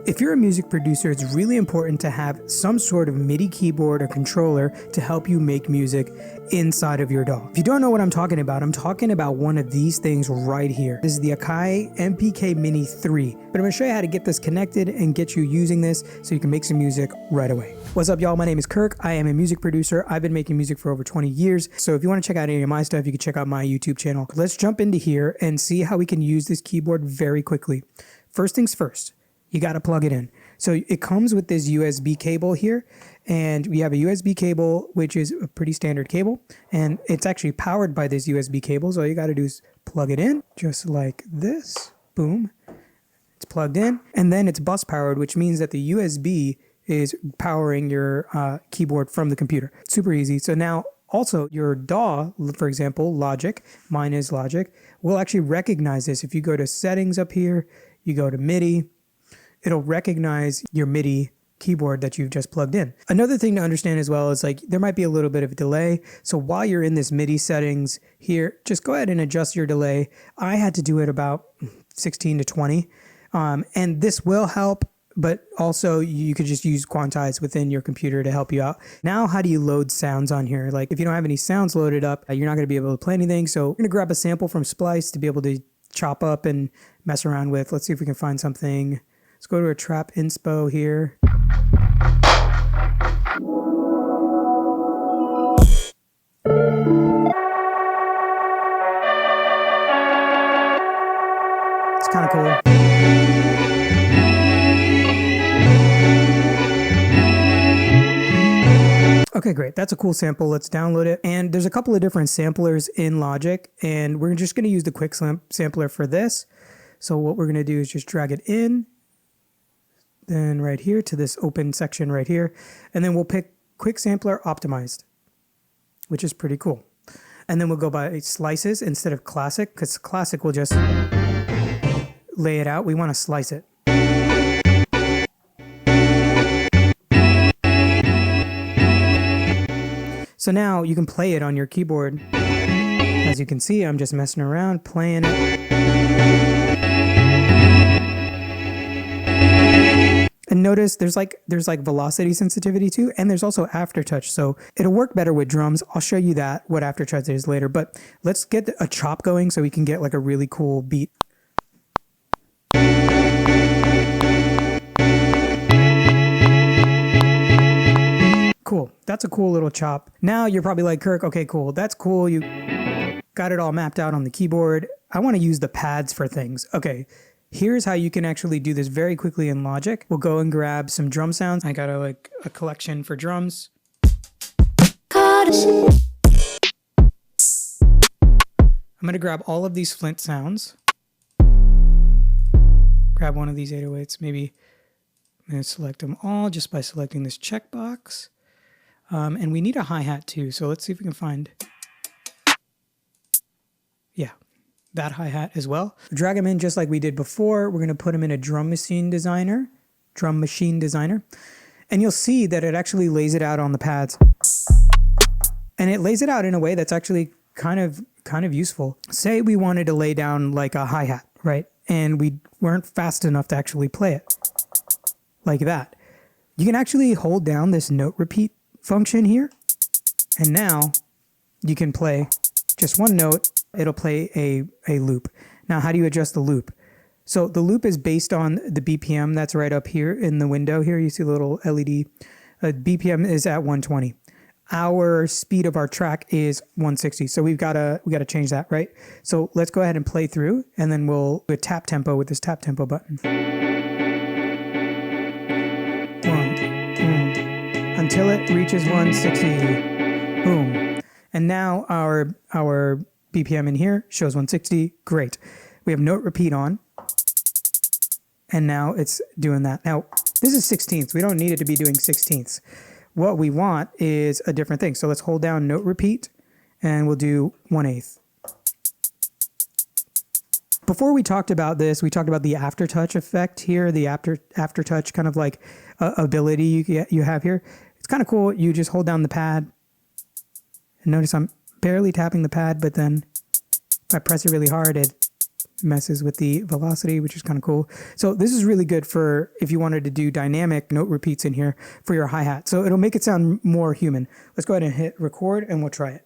If you're a music producer, it's really important to have some sort of MIDI keyboard or controller to help you make music inside of your DAW. If you don't know what I'm talking about one of these things right here. This is the AKAI MPK Mini 3. But I'm going to show you how to get this connected and get you using this so you can make some music right away. What's up, y'all? My name is Kirk. I am a music producer. I've been making music for over 20 years. So if you want to check out any of my stuff, you can check out my YouTube channel. Let's jump into here and see how we can use this keyboard very quickly. First things first. You got to plug it in. So it comes with this USB cable here, and we have a USB cable, which is a pretty standard cable, and it's actually powered by this USB cable. So all you got to do is plug it in just like this. Boom. It's plugged in, and then it's bus powered, which means that the USB is powering your keyboard from the computer. Super easy. So now also your DAW, for example, Logic, mine is Logic, will actually recognize this. If you go to settings up here, you go to MIDI, it'll recognize your MIDI keyboard that you've just plugged in. Another thing to understand as well is like there might be a little bit of a delay. So while you're in this MIDI settings here, just go ahead and adjust your delay. I had to do it about 16 to 20. And this will help, but also you could just use quantize within your computer to help you out. Now, how do you load sounds on here? Like if you don't have any sounds loaded up, you're not going to be able to play anything. So we're going to grab a sample from Splice to be able to chop up and mess around with. Let's see if we can find something. Let's go to a trap inspo here. It's kind of cool. Okay, great. That's a cool sample. Let's download it. And there's a couple of different samplers in Logic, and we're just going to use the quick sampler for this. So what we're going to do is just drag it in. Then right here to this open section right here. And then we'll pick quick sampler optimized, which is pretty cool. And then we'll go by slices instead of classic, because classic will just lay it out. We want to slice it. So now you can play it on your keyboard. As you can see, I'm just messing around, playing it. And notice there's like velocity sensitivity too, and there's also aftertouch. So it'll work better with drums. I'll show you that, what aftertouch is later, but let's get a chop going so we can get like a really cool beat. Cool. That's a cool little chop. Now you're probably like, Kirk, okay, cool. That's cool. You got it all mapped out on the keyboard. I want to use the pads for things. Okay. Here's how you can actually do this very quickly in Logic. We'll go and grab some drum sounds. I got a collection for drums. I'm going to grab all of these Flint sounds. Grab one of these 808s. Maybe I'm going to select them all just by selecting this checkbox. And we need a hi-hat too. So let's see if we can find, yeah, that hi-hat as well. Drag them in just like we did before. We're going to put them in a drum machine designer. And you'll see that it actually lays it out on the pads. And it lays it out in a way that's actually kind of useful. Say we wanted to lay down like a hi-hat, right? And we weren't fast enough to actually play it like that. You can actually hold down this note repeat function here. And now you can play just one note. It'll play a loop. Now, how do you adjust the loop? So the loop is based on the BPM that's right up here in the window here. You see the little LED. BPM is at 120. Our speed of our track is 160. So we got to change that, right? So let's go ahead and play through, and then we'll do a tap tempo with this tap tempo button. Until it reaches 160. Boom. And now our BPM in here shows 160. Great. We have note repeat on. And now it's doing that. Now, this is 16ths. We don't need it to be doing 16ths. What we want is a different thing. So let's hold down note repeat, and we'll do 1/8. Before we talked about this, we talked about the aftertouch effect here, the aftertouch kind of like ability you have here. It's kind of cool. You just hold down the pad. And notice I'm barely tapping the pad, but then if I press it really hard, it messes with the velocity, which is kind of cool. So this is really good for if you wanted to do dynamic note repeats in here for your hi-hat. So it'll make it sound more human. Let's go ahead and hit record and we'll try it.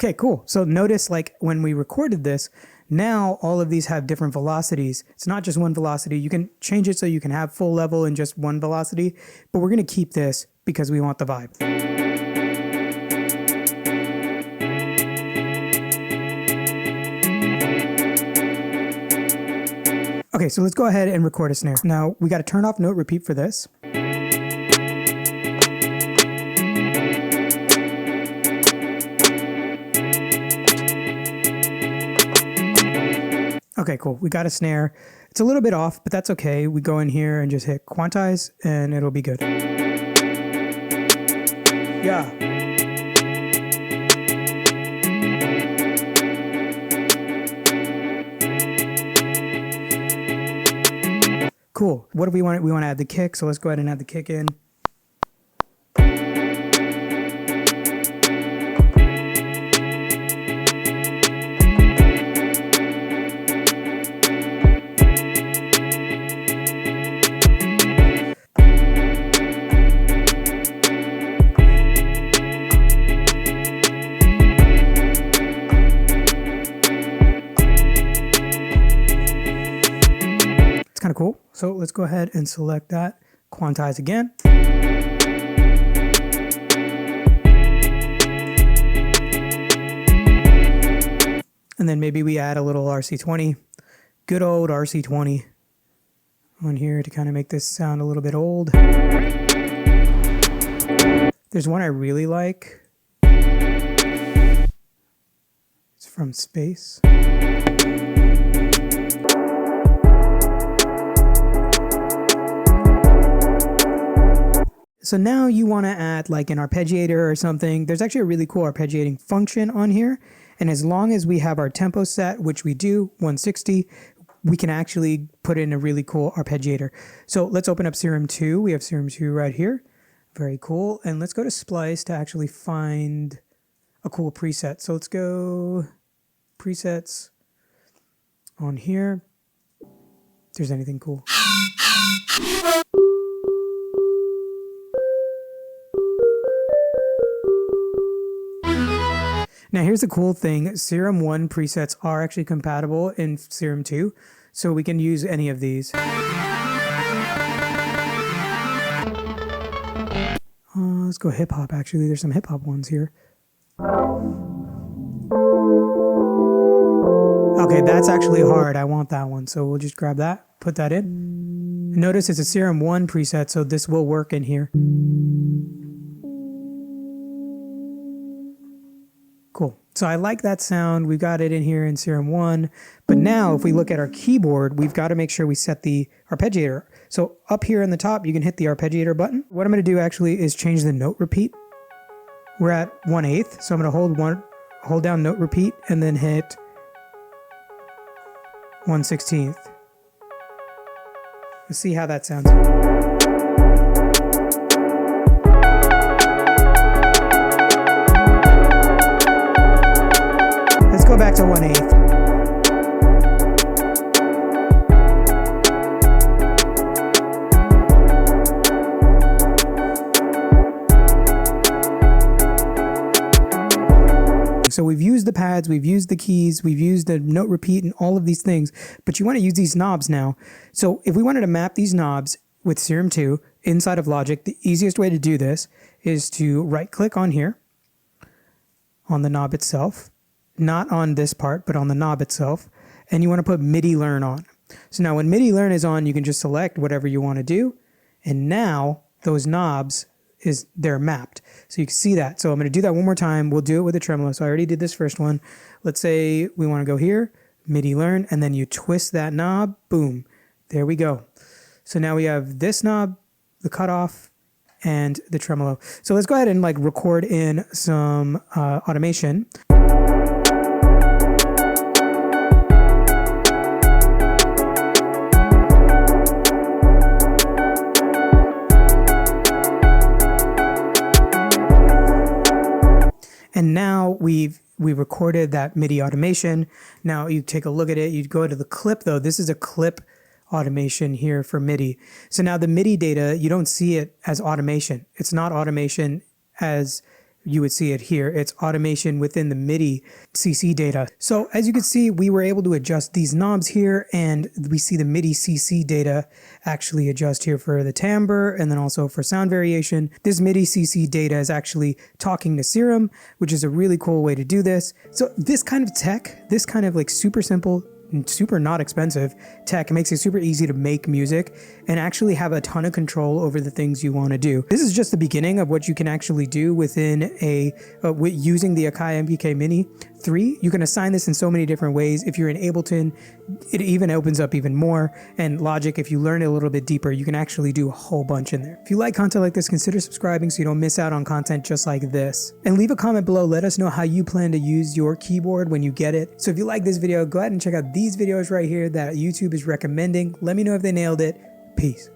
Okay, cool. So notice like when we recorded this, now all of these have different velocities. It's not just one velocity. You can change it so you can have full level in just one velocity, but we're going to keep this because we want the vibe. Okay, so let's go ahead and record a snare. Now we got to turn off note repeat for this. Okay, cool. We got a snare. It's a little bit off, but that's okay. We go in here and just hit quantize and it'll be good. Yeah. Cool. What do we want? We want to add the kick, so let's go ahead and add the kick in. Kind of cool. So let's go ahead and select that, quantize again. And then maybe we add a little RC20, good old RC20 on here to kind of make this sound a little bit old. There's one I really like. It's from Space. So now you want to add like an arpeggiator or something. There's actually a really cool arpeggiating function on here. And as long as we have our tempo set, which we do, 160, we can actually put in a really cool arpeggiator. So let's open up Serum 2. We have Serum 2 right here. Very cool. And let's go to Splice to actually find a cool preset. So let's go presets on here. If there's anything cool. Now here's the cool thing, Serum 1 presets are actually compatible in Serum 2, so we can use any of these. Let's go hip hop actually, there's some hip hop ones here. Okay, that's actually hard, I want that one, so we'll just grab that, put that in. Notice it's a Serum 1 preset, so this will work in here. Cool. So I like that sound. We've got it in here in Serum 1. But now if we look at our keyboard, we've got to make sure we set the arpeggiator. So up here in the top, you can hit the arpeggiator button. What I'm going to do actually is change the note repeat. We're at 1/8. So I'm going to hold down note repeat and then hit 1/16. Let's see how that sounds. Go back to 1/8. So we've used the pads, we've used the keys, we've used the note repeat and all of these things, but you want to use these knobs now. So if we wanted to map these knobs with Serum 2 inside of Logic, the easiest way to do this is to right click on here, on the knob itself. Not on this part, but on the knob itself. And you want to put Midi Learn on. So now when Midi Learn is on, you can just select whatever you want to do. And now those knobs, they're mapped. So you can see that. So I'm going to do that one more time. We'll do it with a tremolo. So I already did this first one. Let's say we want to go here, Midi Learn, and then you twist that knob. Boom. There we go. So now we have this knob, the cutoff, and the tremolo. So let's go ahead and like record in some automation. And now we recorded that MIDI automation. Now you take a look at it, you go to the clip though. This is a clip automation here for MIDI. So now the MIDI data, you don't see it as automation. It's not automation as you would see it here. It's automation within the MIDI CC data. So as you can see, we were able to adjust these knobs here, and we see the MIDI CC data actually adjust here for the timbre and then also for sound variation. This MIDI CC data is actually talking to Serum, which is a really cool way to do this. So this kind of tech, this kind of like super simple, super not expensive tech, makes it super easy to make music and actually have a ton of control over the things you want to do. This is just the beginning of what you can actually do within using the AKAI MPK Mini 3. You can assign this in so many different ways. If you're in Ableton, it even opens up even more. And Logic, if you learn it a little bit deeper, you can actually do a whole bunch in there. If you like content like this, consider subscribing so you don't miss out on content just like this. And leave a comment below. Let us know how you plan to use your keyboard when you get it. So if you like this video, go ahead and check out these videos right here that YouTube is recommending. Let me know if they nailed it. Peace.